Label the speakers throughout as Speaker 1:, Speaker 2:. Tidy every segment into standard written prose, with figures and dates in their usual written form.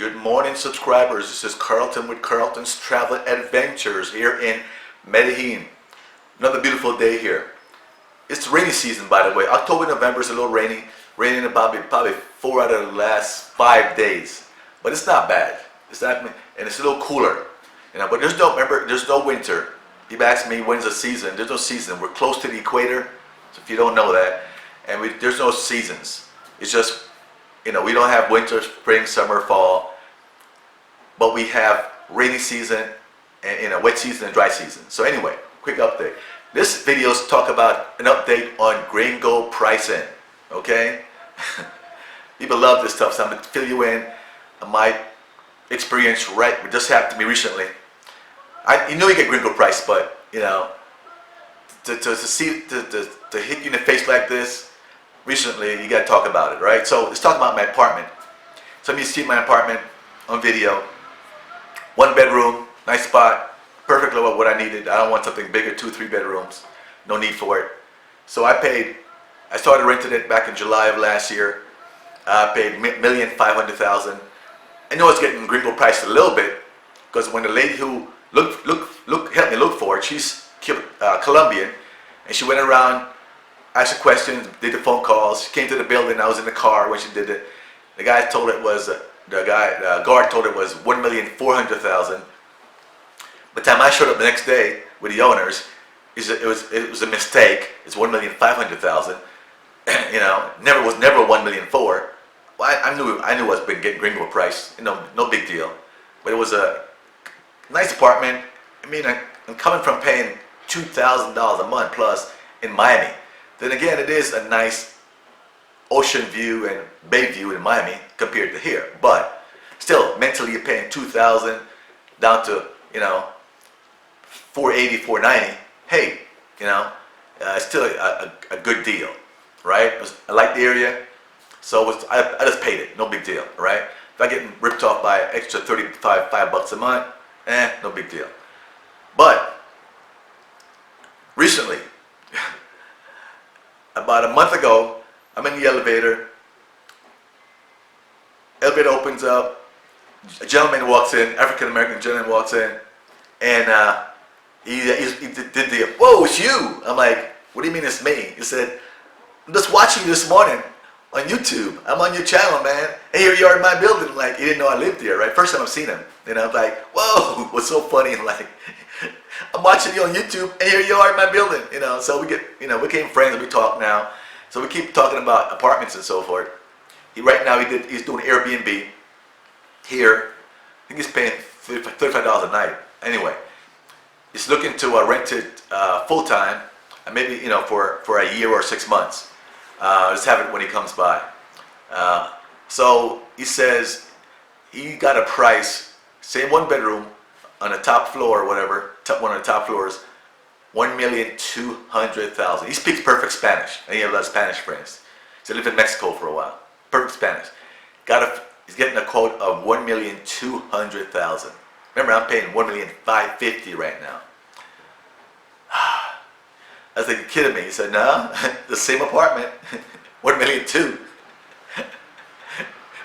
Speaker 1: Good morning, subscribers. This is Carlton with Carlton's Travel Adventures here in Medellin. Another beautiful day here. It's rainy season, by the way. October, November is a little rainy. Raining about probably 4 out of the last 5 days, but it's not bad. It's not, and it's a little cooler, But there's no winter. You've asked me when's the season. There's no season. We're close to the equator, so if you don't know that, and there's no seasons. It's just we don't have winter, spring, summer, fall, but we have rainy season and wet season and dry season. So anyway, quick update. This video is talk about an update on Gringo pricing. Okay, people love this stuff, so I'm gonna fill you in on my experience. Right, it just happened to me recently. You get Gringo price, but to hit you in the face like this. Recently, you got to talk about it, right? So let's talk about my apartment. Some of you see my apartment on video. 1 bedroom, nice spot, perfect level of what I needed. I don't want something bigger, 2, 3 bedrooms. No need for it. So I started renting it back in July of last year. I paid $1,500,000. I know it's getting Gringo priced a little bit because when the lady who helped me look for it, she's Colombian, and she went around, asked her questions, did the phone calls. She came to the building. I was in the car when she did it. The guard told her it was $1,400,000. By the time I showed up the next day with the owners, it was a mistake. It's $1,500,000. Never was never $1,400,000. Well, I knew I was getting Gringo price. No big deal. But it was a nice apartment. I mean, I'm coming from paying $2,000 a month plus in Miami. Then again, it is a nice ocean view and bay view in Miami compared to here. But still, mentally, you're paying $2,000 down to $480, $490. Hey, it's still a good deal, right? I like the area, so I just paid it. No big deal, right? If I get ripped off by extra $5 a month, no big deal. But recently, about a month ago, I'm in the elevator. Elevator opens up. A gentleman walks in, African American gentleman walks in, and he did the, "Whoa, it's you." I'm like, "What do you mean it's me?" He said, "I'm just watching you this morning on YouTube. I'm on your channel, man. And here you are in my building." Like, he didn't know I lived here, right? First time I've seen him. I'm like, "Whoa, what's so funny?" Like, I'm watching you on YouTube, and here you are in my building. So we became friends, and we talk now. So we keep talking about apartments and so forth. Right now he's doing Airbnb here. I think he's paying $35 a night. Anyway, he's looking to rent it full time, and maybe for a year or 6 months. Just have it when he comes by. So he says he got a price, same 1 bedroom on the top floor or whatever, one of the top floors, $1,200,000. He speaks perfect Spanish, and he has a lot of Spanish friends. He lived in Mexico for a while. Perfect Spanish. He's getting a quote of $1,200,000. Remember, I'm paying $1,550,000 right now. I was like, "You kidding me?" He said, "No, the same apartment, $1,200,000."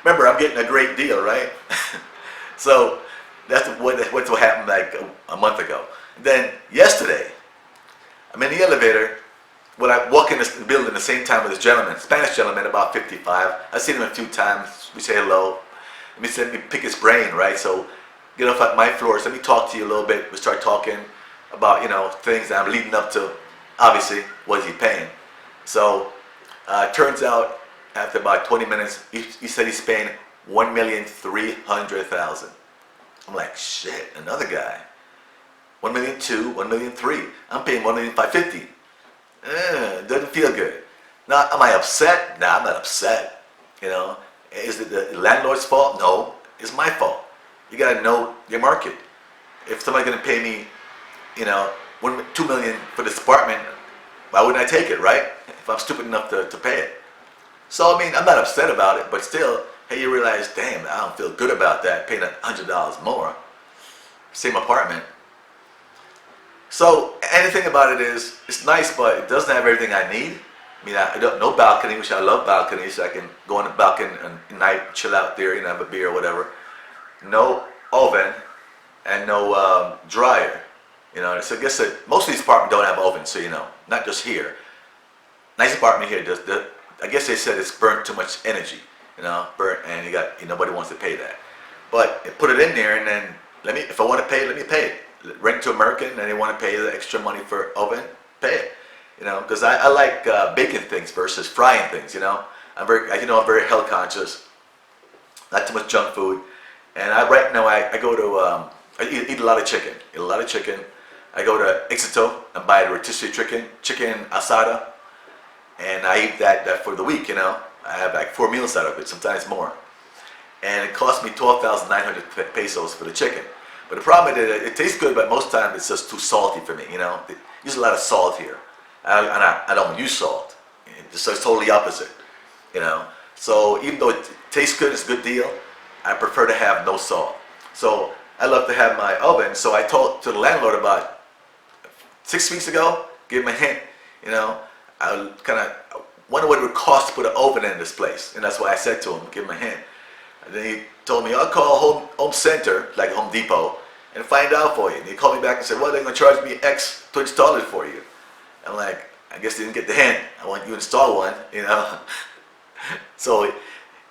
Speaker 1: Remember, I'm getting a great deal, right? So that's what happened like a month ago. And then yesterday, I'm in the elevator. When I walk in the building at the same time with this gentleman, Spanish gentleman, about 55. I've seen him a few times. We say hello. Let me pick his brain, right? So get off at my floor. So let me talk to you a little bit. We start talking about things that I'm leading up to. Obviously, what is he paying? So turns out after about 20 minutes, he said he's paying $1,300,000. I'm like, shit, another guy. $1,200,000, $1,300,000. I'm paying $1,550,000. Doesn't feel good. Now, am I upset? Nah, I'm not upset. Is it the landlord's fault? No, it's my fault. You gotta know your market. If somebody's gonna pay me, $2 million for this apartment, why wouldn't I take it, right? If I'm stupid enough to pay it. So I mean, I'm not upset about it, but still, hey, you realize, damn, I don't feel good about that, paying $100 more. Same apartment. So anything about it is, it's nice, but it doesn't have everything I need. I mean, I don't no balcony, which I love balconies, so I can go on the balcony and night, chill out there, have a beer or whatever. no oven, and no dryer. You know, so I guess that most of these apartments don't have ovens, so you know, not just here. Nice apartment here. I guess they said it's burnt too much energy. You know, burnt, and nobody wants to pay that. But put it in there, and then if I want to pay it, let me pay it. Rent to American, and they want to pay the extra money for oven, pay it. You know, because I like baking things versus frying things. You know, I'm very health conscious. Not too much junk food, and right now I go to I eat a lot of chicken. Eat a lot of chicken. I go to Éxito and buy the rotisserie chicken asada, and I eat that for the week. You know, I have like 4 meals out of it, sometimes more, and it cost me 12,900 pesos for the chicken. But the problem is that it tastes good, but most times it's just too salty for me. You know, they use a lot of salt here, and I don't use salt. So it's totally opposite. You know, so even though it tastes good, it's a good deal, I prefer to have no salt. So I love to have my oven. So I told to the landlord about 6 weeks ago, gave him a hint. You know, I kind of wonder what it would cost to put an oven in this place, and that's why I said to him, give him a hint. And then he told me, I'll call Home Center, like Home Depot, and find out for you. And he called me back and said, well, they're going to charge me X to install it for you. I'm like, I guess they didn't get the hint. I want you to install one, you know. So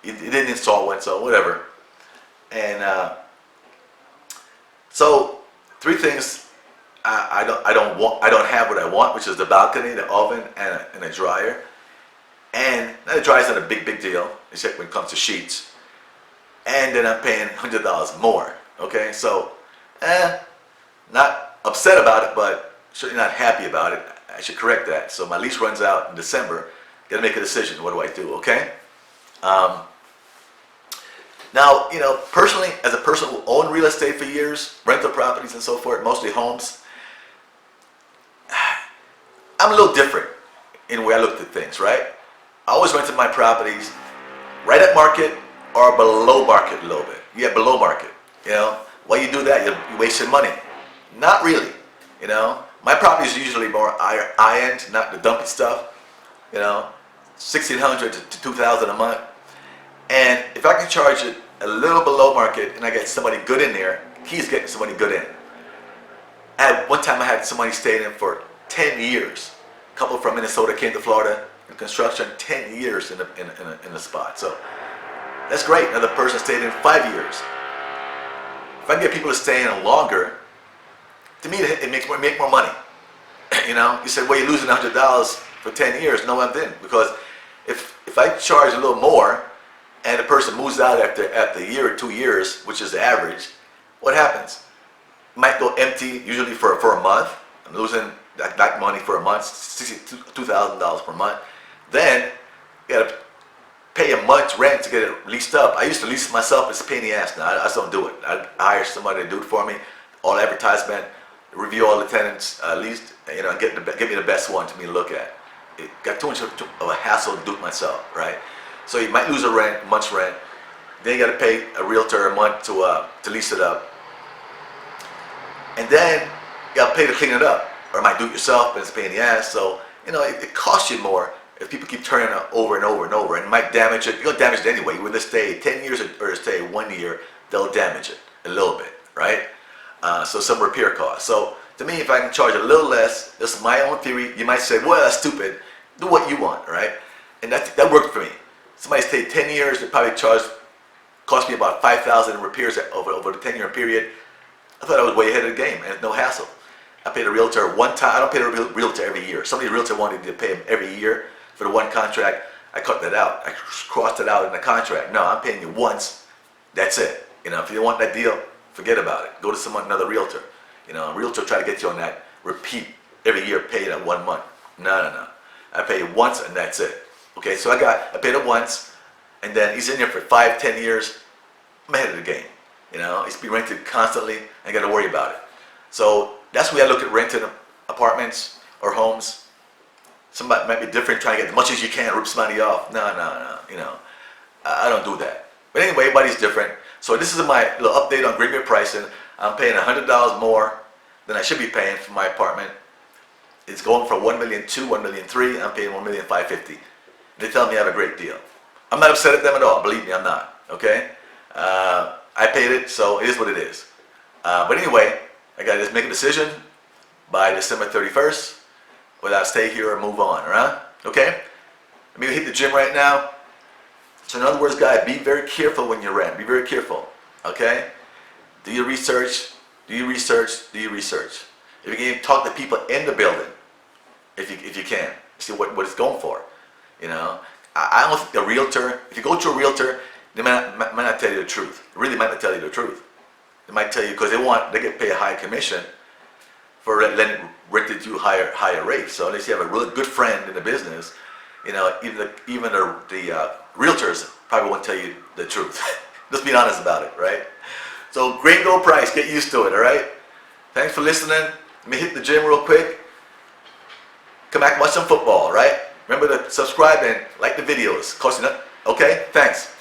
Speaker 1: he didn't install one, so whatever. And so 3 things I don't have what I want, which is the balcony, the oven, and a dryer. And now the dryer's not a big deal, except when it comes to sheets. And then I'm paying $100 more. Okay, so not upset about it, but certainly not happy about it. I should correct that. So my lease runs out in December. Got to make a decision. What do I do? Okay. Now, you know, personally, as a person who owned real estate for years, rental properties and so forth, mostly homes, I'm a little different in the way I looked at things, right? I always rented my properties right at market or below market a little bit. Yeah, below market. You know, why you do that? You're wasting money. Not really. You know, my properties are usually more high-end, not the dumpy stuff. You know, $1,600 to $2,000 a month. And if I can charge it a little below market and I get somebody good in there, he's getting somebody good in. At one time I had somebody staying in for 10 years. A couple from Minnesota came to Florida in construction, 10 years in the spot. So that's great. Another person stayed in 5 years. If I can get people to stay in longer, to me it makes make more money. You know, you said, well, you're losing $100 for 10 years. No, I didn't, because if I charge a little more and the person moves out after a year or 2 years, which is the average, what happens? Might go empty usually for a month. I'm losing that money for a month, $2,000 per month. Then you got to pay a month's rent to get it leased up. I used to lease myself. It's a pain in the ass now. I just don't do it. I hire somebody to do it for me. All advertisement, review all the tenants leased, you know, and get me the best one to me to look at. It got too much of a hassle to do it myself, right? So you might lose a month's rent. Then you got to pay a realtor a month to lease it up. And then you got to pay to clean it up. Or it might do it yourself, but it's a pain in the ass. So, you know, it costs you more if people keep turning it over and over and over. And it might damage it. You're going to damage it anyway. Whether they stay 10 years or stay 1 year, they'll damage it a little bit, right? So some repair costs. So to me, if I can charge a little less, this is my own theory. You might say, well, that's stupid. Do what you want, right? And that worked for me. Somebody stayed 10 years, they probably cost me about $5,000 in repairs over the 10-year period. I thought I was way ahead of the game, and no hassle. I paid a realtor one time. I don't pay a realtor every year. Somebody realtor wanted to pay him every year for the one contract. I cut that out. I crossed it out in the contract. No, I'm paying you once. That's it. You know, if you don't want that deal, forget about it. Go to another realtor. You know, a realtor try to get you on that repeat every year, pay that 1 month. No. I pay you once and that's it. Okay, so I paid it once, and then he's in there for 5, 10 years. I'm ahead of the game. You know, it's been rented constantly. I got to worry about it. So that's the way I look at renting apartments or homes. Somebody might be different, trying to get as much as you can, rip somebody off. No. You know, I don't do that. But anyway, everybody's different. So this is my little update on Gringo pricing. I'm paying $100 more than I should be paying for my apartment. It's going from $1,200,000, $1,300,000. I'm paying $1,550,000. They tell me I have a great deal. I'm not upset at them at all. Believe me, I'm not. Okay. I I paid it, so it is what it is. But anyway, I got to just make a decision by December 31st, whether I stay here or move on, alright? Okay? I'm going to hit the gym right now. So in other words, guys, be very careful when you rent. Be very careful, okay? Do your research, do your research, do your research. If you can talk to people in the building, if you can, see what it's going for, you know? I don't think a realtor, if you go to a realtor, they might not tell you the truth. They really might not tell you the truth. They might tell you because they get paid a high commission for letting rented you higher rates. So unless you have a really good friend in the business, you know, even the realtors probably won't tell you the truth. Just being honest about it, right? So Gringo price, get used to it, all right? Thanks for listening. Let me hit the gym real quick. Come back and watch some football, right? Remember to subscribe and like the videos. Okay? Thanks.